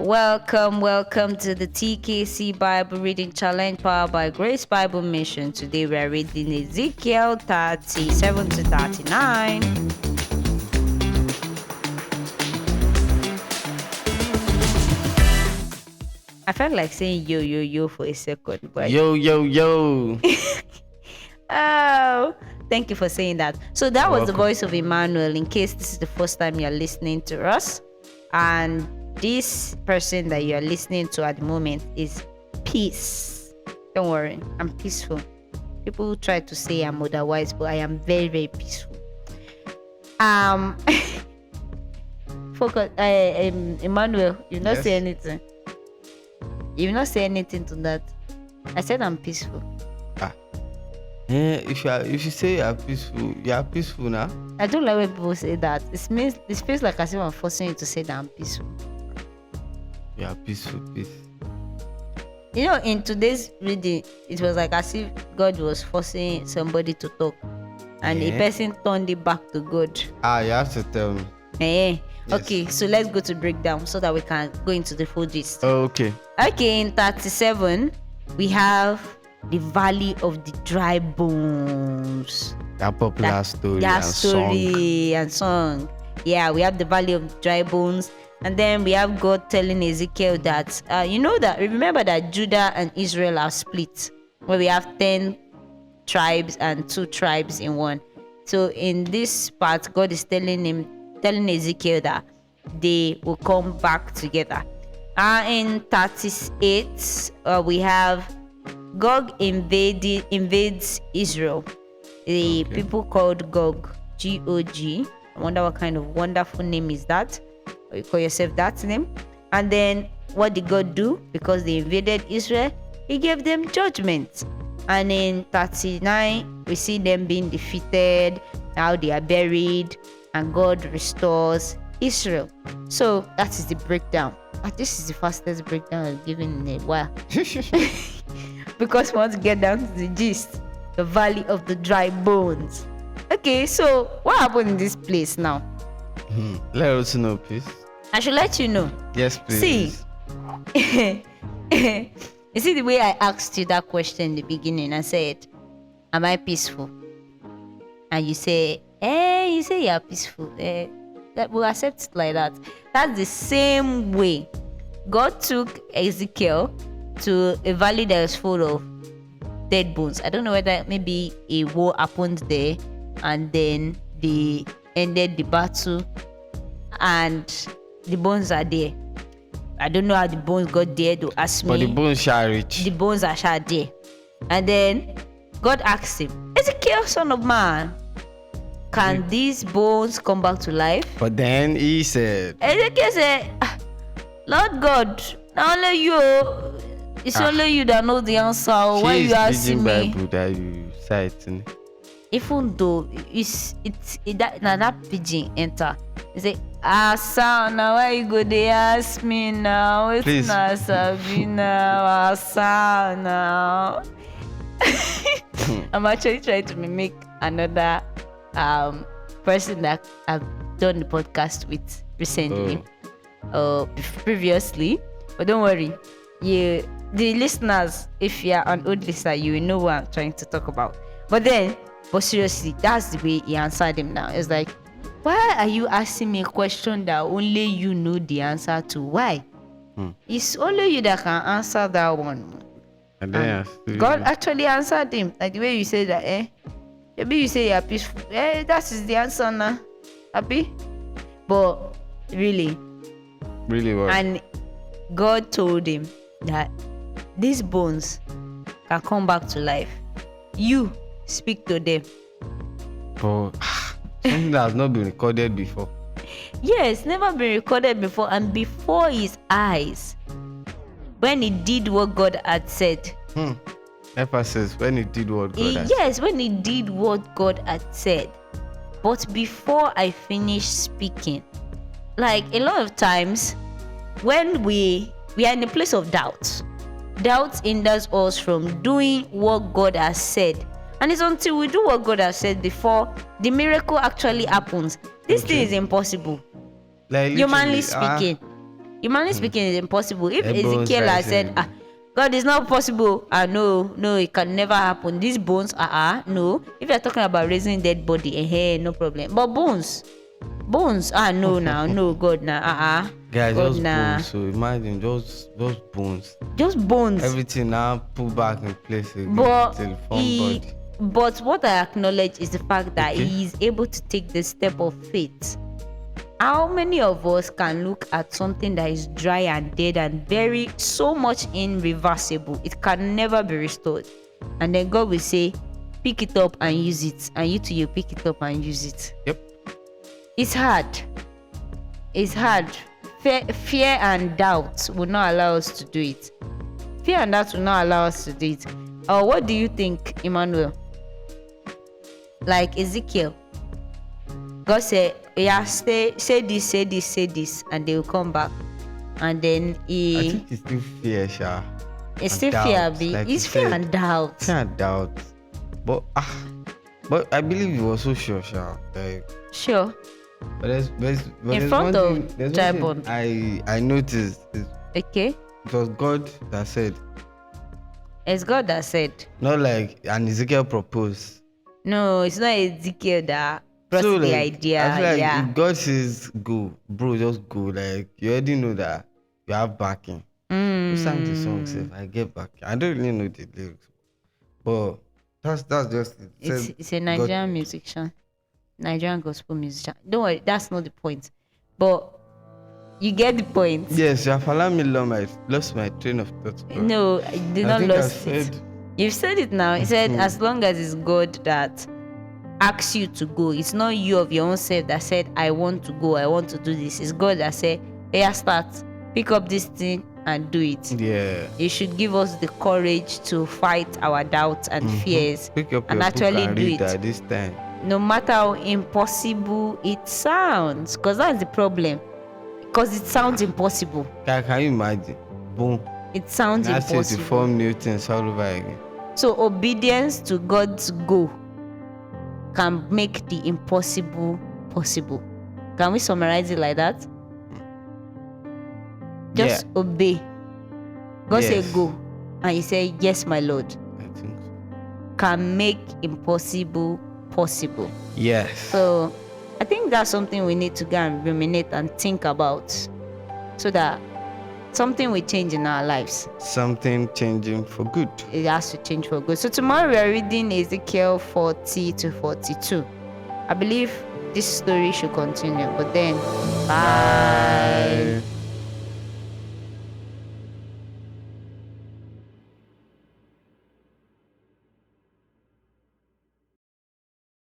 Welcome to the TKC Bible Reading Challenge powered by Grace Bible Mission. Today we are reading Ezekiel 37 to 39. I felt like saying yo for a second, but yo. Oh, thank you for saying that. So that was Welcome. The voice of Emmanuel, in case this is the first time you're listening to us. And this person that you're listening to at the moment is Peace. Don't worry, I'm peaceful. People try to say I'm otherwise, but I am very, very peaceful. Focus, Emmanuel, you not Yes. say anything. You not say anything to that. I said I'm peaceful. If you say you are peaceful now. I don't like when people say that. It feels like as if I'm forcing you to say that I'm peaceful. You are peaceful, peace. You know, in today's reading, it was like as if God was forcing somebody to talk, and a person turned it back to God. You have to tell me. Yes. Yes. Okay, so let's go to breakdown so that we can go into the full gist. Okay. Okay, in 37, we have the Valley of the Dry Bones. That popular story That and story and song. Yeah, we have the Valley of Dry Bones. And then we have God telling Ezekiel that, remember that Judah and Israel are split, where we have 10 tribes and 2 tribes in one. So in this part, God is telling Ezekiel that they will come back together. In 38, we have Gog invades Israel. The people called Gog, G-O-G. I wonder what kind of wonderful name is that. Or you call yourself that name. And then what did God do? Because they invaded Israel, He gave them judgment. And in 39, we see them being defeated, how they are buried, and God restores Israel. So that is the breakdown. This is the fastest breakdown I've given in a while. Because we want to get down to the gist. The Valley of the Dry Bones. Okay, so what happened in this place now? Let us know, please. I should let you know. Yes, please. See, you see the way I asked you that question in the beginning. I said, am I peaceful? And you say you're peaceful. That we'll accept it like that. That's the same way God took Ezekiel to a valley that was full of dead bones. I don't know whether maybe a war happened there and then they ended the battle and the bones are there. I don't know how the bones got there, to ask me. But the bones shall reach. The bones are there. And then God asked him, Ezekiel, son of man, can these bones come back to life? But then he said, Ezekiel said, Lord God, not only you, it's only you that know the answer. Why you asking me? Bible that you citing. Even though that pigeon enter, he say, Asa, now why you go there ask me now? It's Please. not Sabina, Asa now. I'm actually trying to mimic another person that I've done the podcast with recently, previously. But don't worry, the listeners, if you're an old listener, you will know what I'm trying to talk about. But seriously, that's the way he answered him now. It's like, why are you asking me a question that only you know the answer to? Why? It's only you that can answer that one. And then God actually answered him. Like the way you say that, maybe you say you're peaceful. That is the answer now. Happy? But really well. And God told him that these bones can come back to life. You speak to them. But something that has not been recorded before. Yes, never been recorded before, and before his eyes. When he did what God had said. Emphasis when he did what God had said. Yes, when he did what God had said. But before I finish speaking, like a lot of times when we are in a place of doubt hinders us from doing what God has said. And it's until we do what God has said before the miracle actually happens. This thing is impossible. Like Humanly speaking. Humanly speaking, it's impossible. If Dead bones Ezekiel had said, rising. God is not possible, no, it can never happen. These bones, no. If you're talking about raising dead body, no problem. But bones, no, now, no, God, now, Guys, God, just nah. bones. So imagine just bones. Just bones. Everything now put back in place again. But Till form body. but what I acknowledge is the fact that Okay. he is able to take the step of faith. How many of us can look at something that is dry and dead and very so much irreversible? It can never be restored. And then God will say, pick it up and use it. And you too, you pick it up and use it. Yep. It's hard. It's hard. Fear and doubt will not allow us to do it. Fear and doubt will not allow us to do it. Or what do you think, Emmanuel? Like Ezekiel, God said, yeah, say this, and they will come back. And then I think it's still fear, Sha. it's and still doubt, fear, like it's you fear said. and doubt. Fear and doubt. But I believe he was so sure, Sha. Like, Sure. but there's front one of thing, there's dry one thing I noticed is Okay. it was God that said, It's God that said. not like an Ezekiel proposed. No, it's not Ezekiel that brought So the like, idea. I feel like Yeah. if God says go, bro, just go. Like you already know that you have backing. You sang the song, if I get backing. I don't really know the lyrics, but that's just it. It's a Nigerian musician. Nigerian gospel musician. Don't worry, that's not the point. But you get the point. Yes, you have allowed me lost my train of thought. Bro. No, I did I not think I lost it. said, You've said it now. He said, as long as it's God that asks you to go, it's not you of your own self that said, I want to go, I want to do this. It's God that said, hey, start, pick up this thing and do it. yeah. You should give us the courage to fight our doubts and fears Pick up and your actually book and do read it. that this time. No matter how impossible it sounds, because that's the problem. Because it sounds impossible. Can you imagine? Boom. It sounds That's it. To impossible. form new things all over again. So obedience to God's go can make the impossible possible. Can we summarize it like that? Just obey. God Yes. said go, and you say yes, my Lord. I think so. Can make impossible possible. Yes. So I think that's something we need to go and ruminate and think about, so that something will change in our lives. Something changing for good. It has to change for good. So tomorrow we are reading Ezekiel 40 to 42. I believe this story should continue, but then bye.